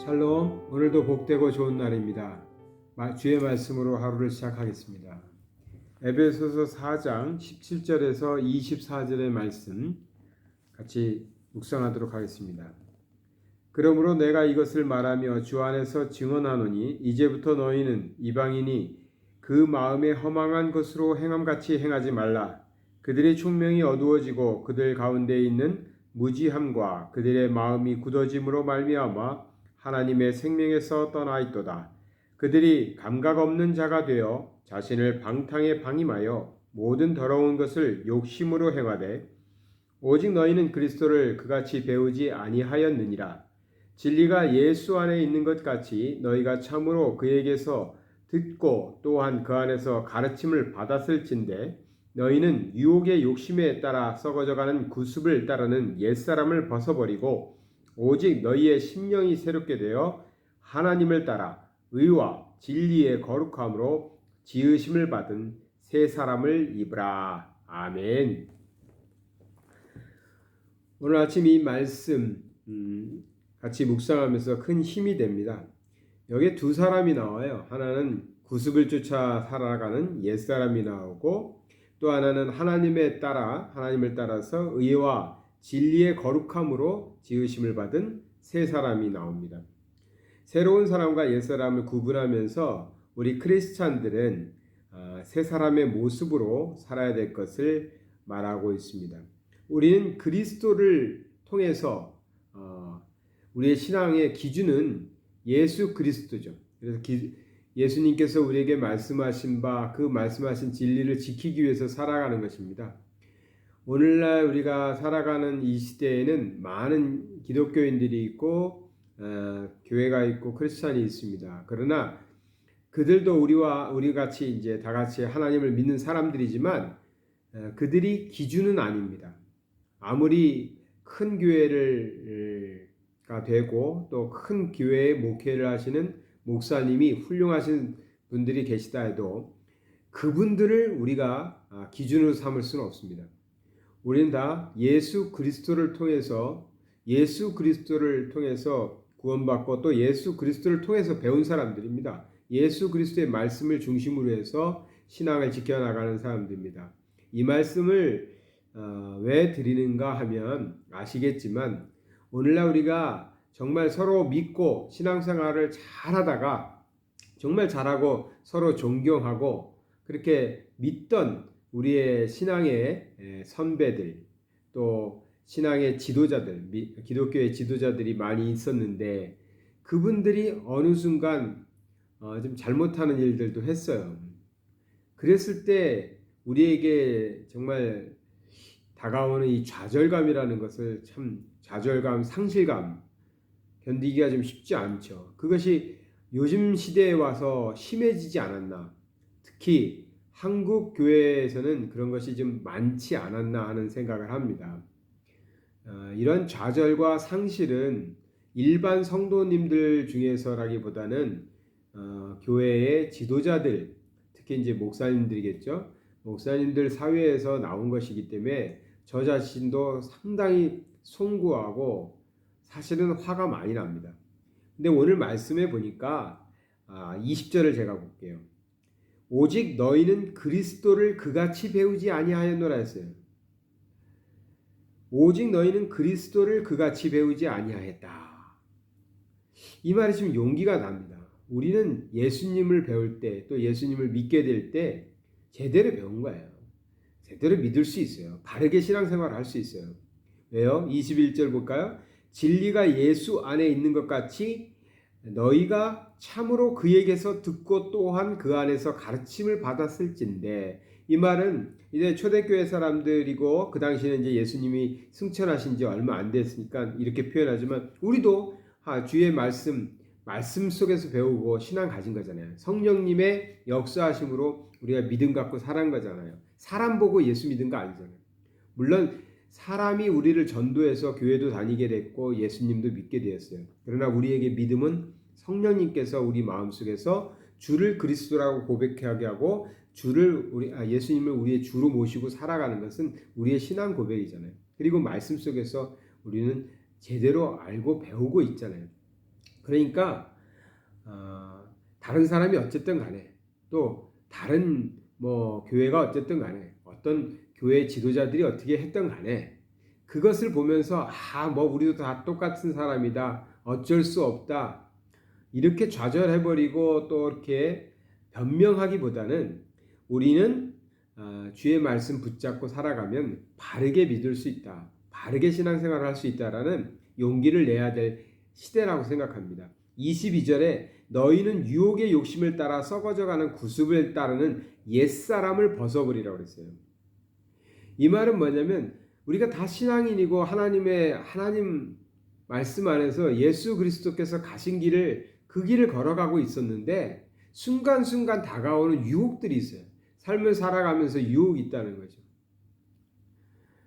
샬롬, 오늘도 복되고 좋은 날입니다. 주의 말씀으로 하루를 시작하겠습니다. 에베소서 4장 17절에서 24절의 말씀 같이 묵상하도록 하겠습니다. 그러므로 내가 이것을 말하며 주 안에서 증언하노니 이제부터 너희는 이방인이 그 마음에 허망한 것으로 행함같이 행하지 말라. 그들의 총명이 어두워지고 그들 가운데 있는 무지함과 그들의 마음이 굳어짐으로 말미암아 하나님의 생명에서 떠나 있도다. 그들이 감각 없는 자가 되어 자신을 방탕에 방임하여 모든 더러운 것을 욕심으로 행하되 오직 너희는 그리스도를 그같이 배우지 아니하였느니라. 진리가 예수 안에 있는 것 같이 너희가 참으로 그에게서 듣고 또한 그 안에서 가르침을 받았을진데 너희는 유혹의 욕심에 따라 썩어져가는 구습을 따르는 옛사람을 벗어버리고 오직 너희의 심령이 새롭게 되어 하나님을 따라 의와 진리의 거룩함으로 지으심을 받은 새 사람을 입으라. 아멘. 오늘 아침 이 말씀 같이 묵상하면서 큰 힘이 됩니다. 여기에 두 사람이 나와요. 하나는 구습을 쫓아 살아가는 옛사람이 나오고 또 하나는 하나님을 따라서 의와 진리의 거룩함으로 지으심을 받은 새 사람이 나옵니다. 새로운 사람과 옛사람을 구분하면서 우리 크리스찬들은 새 사람의 모습으로 살아야 될 것을 말하고 있습니다. 우리는 그리스도를 통해서 우리의 신앙의 기준은 예수 그리스도죠. 그래서 예수님께서 우리에게 말씀하신 바 그 말씀하신 진리를 지키기 위해서 살아가는 것입니다. 오늘날 우리가 살아가는 이 시대에는 많은 기독교인들이 있고 교회가 있고 크리스찬이 있습니다. 그러나 그들도 우리 같이 이제 다 같이 하나님을 믿는 사람들이지만 그들이 기준은 아닙니다. 아무리 큰 교회가 되고 또 큰 교회에 목회를 하시는 목사님이 훌륭하신 분들이 계시다 해도 그분들을 우리가 기준으로 삼을 수는 없습니다. 우리는 다 예수 그리스도를 통해서 구원받고 또 예수 그리스도를 통해서 배운 사람들입니다. 예수 그리스도의 말씀을 중심으로 해서 신앙을 지켜나가는 사람들입니다. 이 말씀을 왜 드리는가 하면 아시겠지만 오늘날 우리가 정말 서로 믿고 신앙생활을 잘하다가 정말 잘하고 서로 존경하고 그렇게 믿던 우리의 신앙의 선배들 또 신앙의 지도자들 기독교의 지도자들이 많이 있었는데 그분들이 어느 순간 좀 잘못하는 일들도 했어요. 그랬을 때 우리에게 정말 다가오는 이 좌절감이라는 것을 참 좌절감, 상실감 견디기가 좀 쉽지 않죠. 그것이 요즘 시대에 와서 심해지지 않았나. 특히 한국 교회에서는 그런 것이 좀 많지 않았나 하는 생각을 합니다. 이런 좌절과 상실은 일반 성도님들 중에서라기보다는 교회의 지도자들, 특히 이제 목사님들이겠죠. 목사님들 사회에서 나온 것이기 때문에 저 자신도 상당히 송구하고 사실은 화가 많이 납니다. 근데 오늘 말씀해 보니까 20절을 제가 볼게요. 오직 너희는 그리스도를 그같이 배우지 아니하였노라 했어요. 오직 너희는 그리스도를 그같이 배우지 아니하였다. 이 말이 좀 용기가 납니다. 우리는 예수님을 배울 때 또 예수님을 믿게 될 때 제대로 배운 거예요. 제대로 믿을 수 있어요. 바르게 신앙생활을 할 수 있어요. 왜요? 21절 볼까요? 진리가 예수 안에 있는 것 같이 너희가 참으로 그에게서 듣고 또한 그 안에서 가르침을 받았을진데 이 말은 이제 초대교회 사람들이고 그 당시에는 이제 예수님이 승천하신 지 얼마 안 됐으니까 이렇게 표현하지만 우리도 주의 말씀 속에서 배우고 신앙 가진 거잖아요. 성령님의 역사하심으로 우리가 믿음 갖고 살아간 거잖아요. 사람 보고 예수 믿은 거 아니잖아요. 물론 사람이 우리를 전도해서 교회도 다니게 됐고 예수님도 믿게 되었어요. 그러나 우리에게 믿음은 성령님께서 우리 마음속에서 주를 그리스도라고 고백하게 하고 예수님을 우리의 주로 모시고 살아가는 것은 우리의 신앙 고백이잖아요. 그리고 말씀 속에서 우리는 제대로 알고 배우고 있잖아요. 그러니까 다른 사람이 어쨌든 간에 또 다른 뭐 교회가 어쨌든 간에 어떤 교회 지도자들이 어떻게 했던 간에 그것을 보면서 뭐 우리도 다 똑같은 사람이다. 어쩔 수 없다. 이렇게 좌절해버리고 또 이렇게 변명하기보다는 우리는 주의 말씀 붙잡고 살아가면 바르게 믿을 수 있다. 바르게 신앙생활을 할 수 있다라는 용기를 내야 될 시대라고 생각합니다. 22절에 너희는 유혹의 욕심을 따라 썩어져가는 구습을 따르는 옛사람을 벗어버리라고 그랬어요. 이 말은 뭐냐면 우리가 다 신앙인이고 하나님 말씀 안에서 예수 그리스도께서 가신 그 길을 걸어가고 있었는데 순간순간 다가오는 유혹들이 있어요. 삶을 살아가면서 유혹이 있다는 거죠.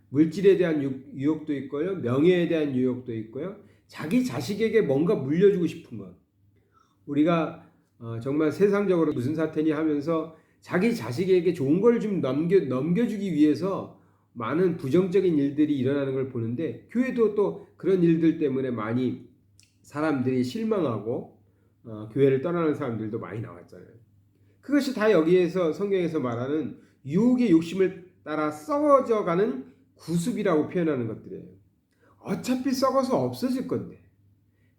물질에 대한 유혹도 있고요. 명예에 대한 유혹도 있고요. 자기 자식에게 뭔가 물려주고 싶은 것. 우리가 정말 세상적으로 무슨 사태니 하면서 자기 자식에게 좋은 걸 좀 넘겨주기 위해서 많은 부정적인 일들이 일어나는 걸 보는데 교회도 또 그런 일들 때문에 많이 사람들이 실망하고 교회를 떠나는 사람들도 많이 나왔잖아요. 그것이 다 여기에서 성경에서 말하는 유혹의 욕심을 따라 썩어져가는 구습이라고 표현하는 것들이에요. 어차피 썩어서 없어질 건데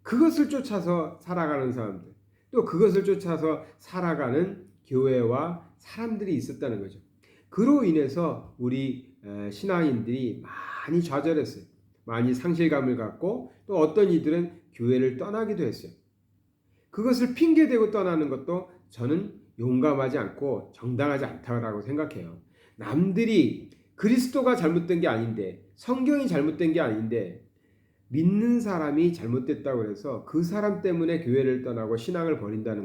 그것을 쫓아서 살아가는 사람들, 또 그것을 쫓아서 살아가는 교회와 사람들이 있었다는 거죠. 그로 인해서 우리 신앙인들이 많이 좌절했어요. 많이 상실감을 갖고 또 어떤 이들은 교회를 떠나기도 했어요. 그것을 핑계대고 떠나는 것도 저는 용감하지 않고 정당하지 않다고 생각해요. 남들이 그리스도가 잘못된 게 아닌데 성경이 잘못된 게 아닌데 믿는 사람이 잘못됐다고 해서 그 사람 때문에 교회를 떠나고 신앙을 버린다는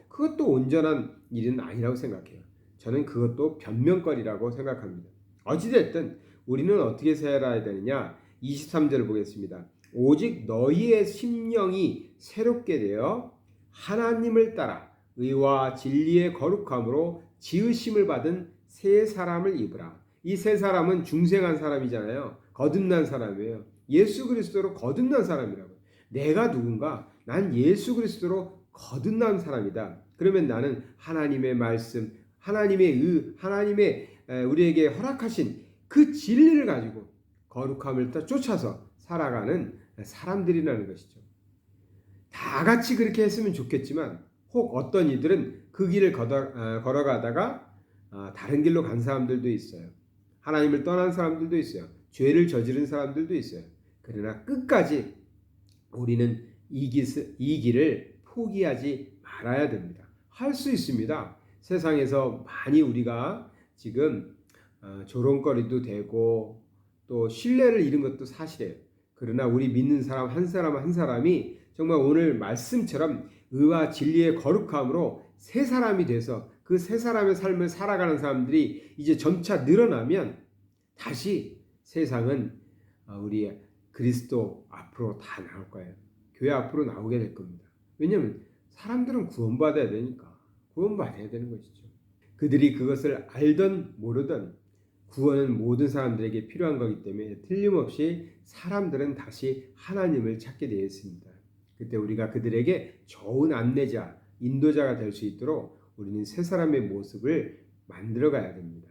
그것도 온전한 일은 아니라고 생각해요. 저는 그것도 변명거리라고 생각합니다. 어찌됐든 우리는 어떻게 살아야 되느냐? 23절을 보겠습니다. 오직 너희의 심령이 새롭게 되어 하나님을 따라 의와 진리의 거룩함으로 지으심을 받은 새 사람을 입으라. 이 새 사람은 중생한 사람이잖아요. 거듭난 사람이에요. 예수 그리스도로 거듭난 사람이라고. 내가 누군가? 난 예수 그리스도로 거듭난 사람이다. 그러면 나는 하나님의 말씀, 하나님의 우리에게 허락하신 그 진리를 가지고 거룩함을 쫓아서 살아가는 사람들이라는 것이죠. 다 같이 그렇게 했으면 좋겠지만 혹 어떤 이들은 그 길을 걸어가다가 다른 길로 간 사람들도 있어요. 하나님을 떠난 사람들도 있어요. 죄를 저지른 사람들도 있어요. 그러나 끝까지 우리는 이 길을 포기하지 말아야 됩니다. 할 수 있습니다. 세상에서 많이 우리가 지금 조롱거리도 되고 또 신뢰를 잃은 것도 사실이에요. 그러나 우리 믿는 사람 한 사람이 정말 오늘 말씀처럼 의와 진리의 거룩함으로 새 사람이 돼서 그 새 사람의 삶을 살아가는 사람들이 이제 점차 늘어나면 다시 세상은 우리 그리스도 앞으로 다 나올 거예요. 교회 앞으로 나오게 될 겁니다. 왜냐하면 사람들은 구원받아야 되니까 구원받아야 되는 것이죠. 그들이 그것을 알든 모르든 구원은 모든 사람들에게 필요한 거기 때문에 틀림없이 사람들은 다시 하나님을 찾게 되어 있습니다. 그때 우리가 그들에게 좋은 안내자, 인도자가 될 수 있도록 우리는 새 사람의 모습을 만들어 가야 됩니다.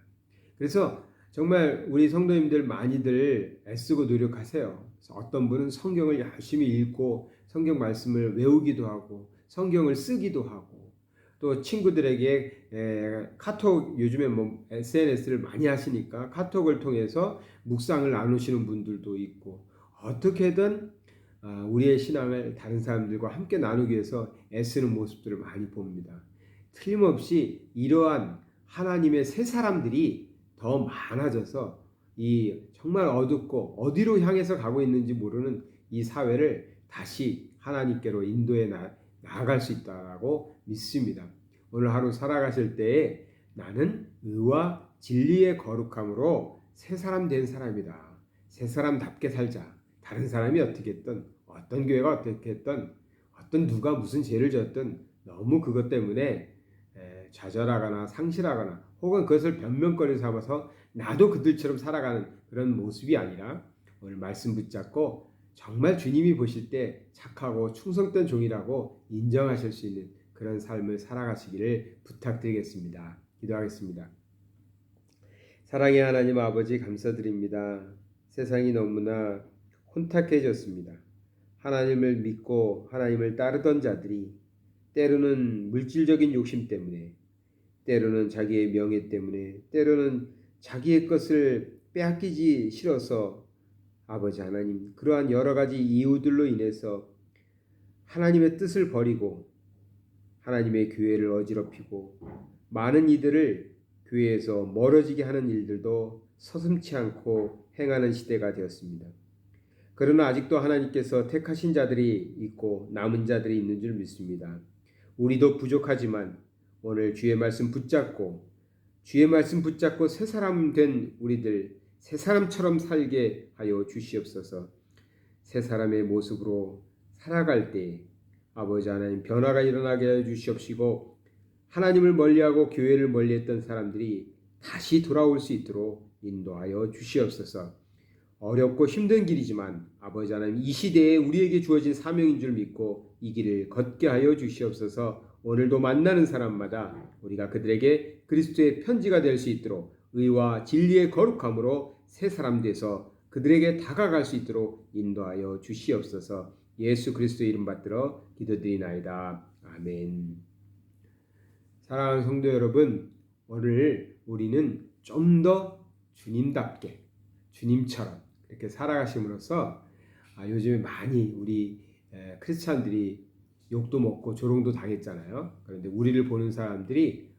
그래서 정말 우리 성도님들 많이들 애쓰고 노력하세요. 어떤 분은 성경을 열심히 읽고 성경 말씀을 외우기도 하고 성경을 쓰기도 하고 또 친구들에게 카톡 요즘에 SNS를 많이 하시니까 카톡을 통해서 묵상을 나누시는 분들도 있고 어떻게든 우리의 신앙을 다른 사람들과 함께 나누기 위해서 애쓰는 모습들을 많이 봅니다. 틀림없이 이러한 하나님의 새 사람들이 더 많아져서 이 정말 어둡고 어디로 향해서 가고 있는지 모르는 이 사회를 다시 하나님께로 인도해 나아갈 수 있다고 믿습니다. 오늘 하루 살아가실 때에 나는 의와 진리의 거룩함으로 새 사람 된 사람이다. 새 사람답게 살자. 다른 사람이 어떻게 했든 어떤 교회가 어떻게 했든 어떤 누가 무슨 죄를 졌든 너무 그것 때문에 좌절하거나 상실하거나 혹은 그것을 변명거리 삼아서 나도 그들처럼 살아가는 그런 모습이 아니라 오늘 말씀 붙잡고 정말 주님이 보실 때 착하고 충성된 종이라고 인정하실 수 있는 그런 삶을 살아가시기를 부탁드리겠습니다. 기도하겠습니다. 사랑의 하나님 아버지 감사드립니다. 세상이 너무나 혼탁해졌습니다. 하나님을 믿고 하나님을 따르던 자들이 때로는 물질적인 욕심 때문에, 때로는 자기의 명예 때문에, 때로는 자기의 것을 빼앗기지 싫어서 아버지 하나님, 그러한 여러 가지 이유들로 인해서 하나님의 뜻을 버리고 하나님의 교회를 어지럽히고 많은 이들을 교회에서 멀어지게 하는 일들도 서슴지 않고 행하는 시대가 되었습니다. 그러나 아직도 하나님께서 택하신 자들이 있고 남은 자들이 있는 줄 믿습니다. 우리도 부족하지만 오늘 주의 말씀 붙잡고 새 사람 된 우리들 새 사람처럼 살게 하여 주시옵소서. 새 사람의 모습으로 살아갈 때 아버지 하나님 변화가 일어나게 하여 주시옵시고 하나님을 멀리하고 교회를 멀리했던 사람들이 다시 돌아올 수 있도록 인도하여 주시옵소서. 어렵고 힘든 길이지만 아버지 하나님 이 시대에 우리에게 주어진 사명인 줄 믿고 이 길을 걷게 하여 주시옵소서. 오늘도 만나는 사람마다 우리가 그들에게 그리스도의 편지가 될 수 있도록 의와 진리의 거룩함으로 새 사람 돼서 그들에게 다가갈 수 있도록 인도하여 주시옵소서. 예수 그리스도의 이름 받들어 기도드리나이다. 아멘. 사랑하는 성도 여러분, 오늘 우리는 좀 더 주님답게 주님처럼 이렇게 살아가심으로써 요즘에 많이 우리 크리스찬들이 욕도 먹고 조롱도 당했잖아요. 그런데 우리를 보는 사람들이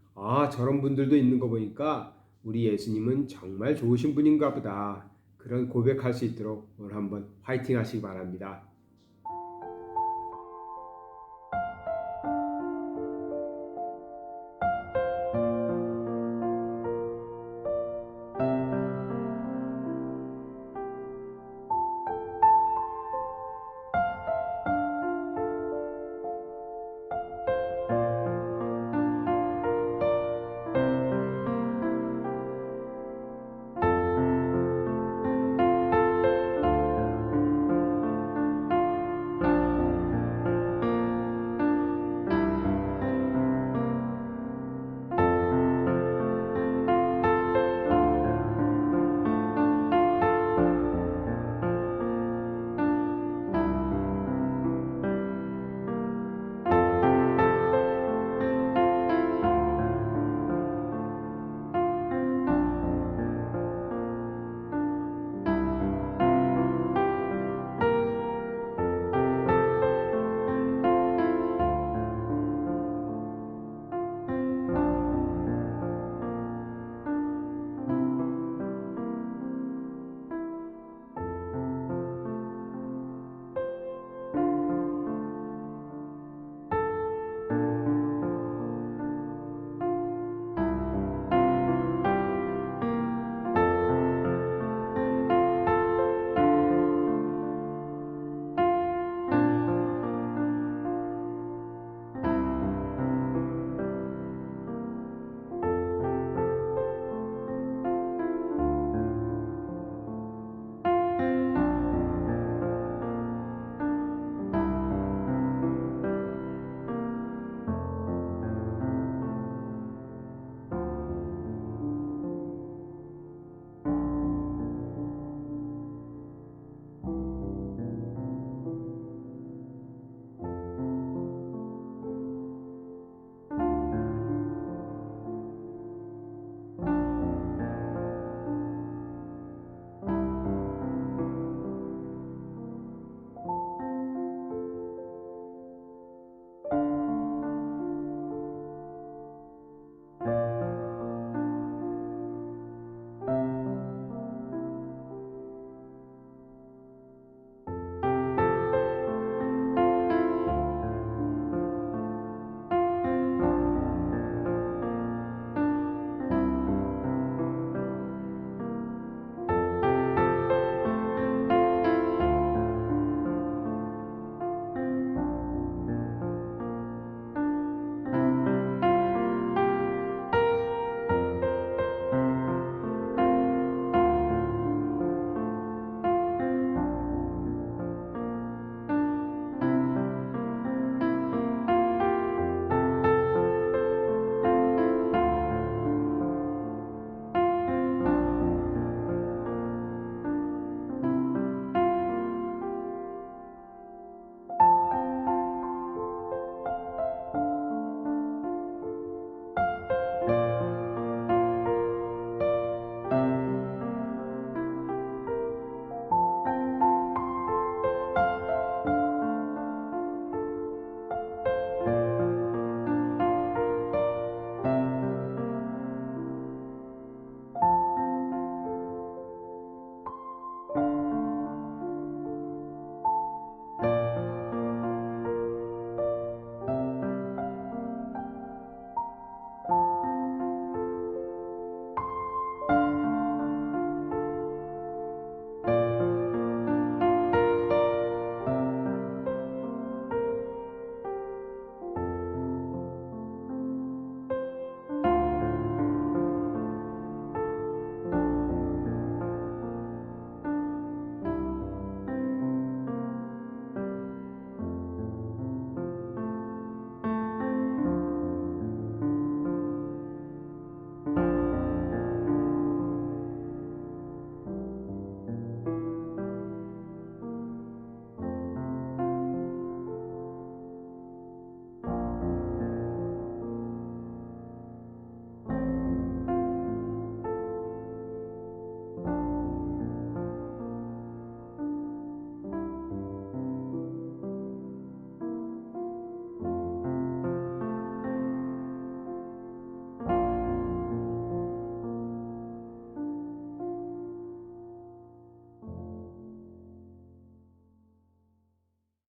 저런 분들도 있는 거 보니까 우리 예수님은 정말 좋으신 분인가 보다. 그런 고백할 수 있도록 오늘 한번 화이팅 하시기 바랍니다.